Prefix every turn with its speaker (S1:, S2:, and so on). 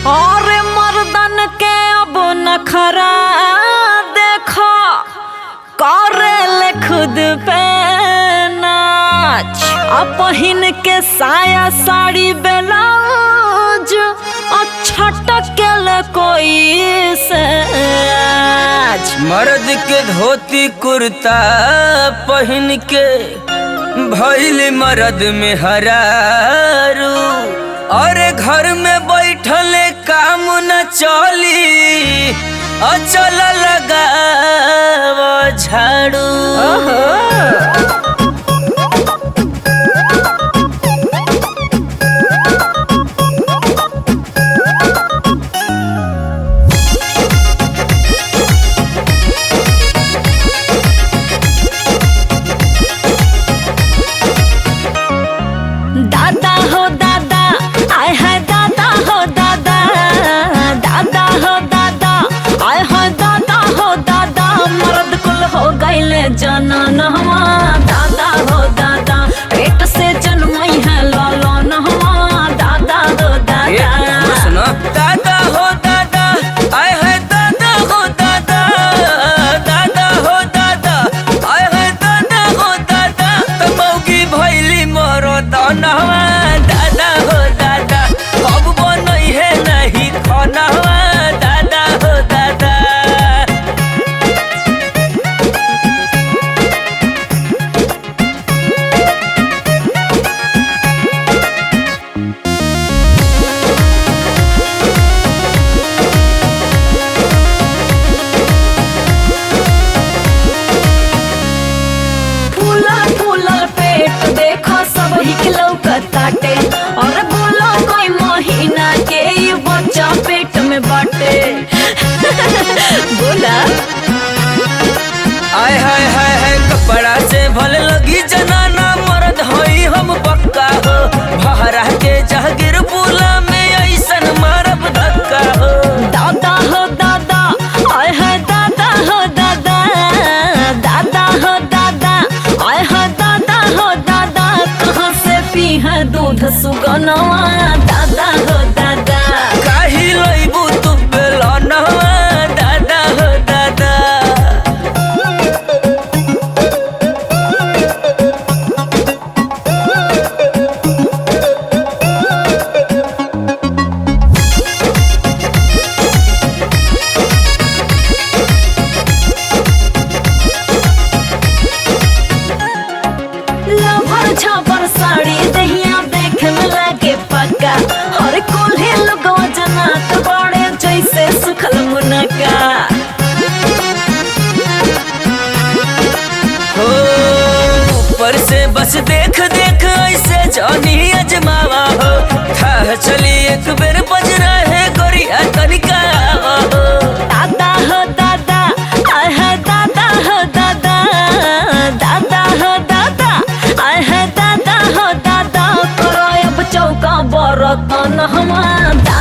S1: और मर्दन के अब नखरा देखो, करेले खुद पे नाच। अब पहिन के साया साड़ी ब्लाउज छटकेले कोई से।
S2: मर्द के धोती कुर्ता पहिन के भइल मर्द में हरारू, और घर में बैठल काम न चली, अचल लगाव झाड़ू।
S1: दादा हो दादा, आय है दादा हो दादा, दादा हो दादा, आय है दादा हो दादा, मर्द कुल हो गईले जननवा। दादा हो दादा, पेट से जन्मई है ललनवा। दादा हो दादा,
S2: दादा हो दादा, आय है दादा हो दादा, दादा हो दादा, आय है दादा हो दादा, तमौगी भइली मोरो दनवा। दादा हो दादा, अब बनई है नहीं खनवा। दादा हो दादा,
S1: फूलल फूलल पेट देखो सब लौकताटे, और बोलो कोई महीना के ये बच्चा पेट में बाटे। बोला
S2: आय हाय हाय हाय, कपड़ा से भल लगी जनाना, मर्द होई हम पक्का हो। भहरा के जहागीर बुला में ऐसन मारब धक्का हो।
S1: दादा हो दादा, आय है दादा हो दादा, दादा हो दादा, आय है दादा हो दादा, कहाँ से पी है दूध सुगनवा। दादा हो दादा,
S2: काही लइबू तू बेलनवा। दादा हो दादा,
S1: लवर छापर साड़ी दहिया देखे में लगे पक्का, और कोल्हे लोगवा जनात बड़े जैसे सुखल मुनका।
S2: हो ऊपर से बस देख देख ऐसे जानी अजमावा हो। था चली एक बेर बज रहे गोरिया तनिका हो।
S1: दादा हो दादा, आय है दादा हो दादा, दादा हो दादा, आय है दादा हो दादा, करो अब चौका बरतन हमारा।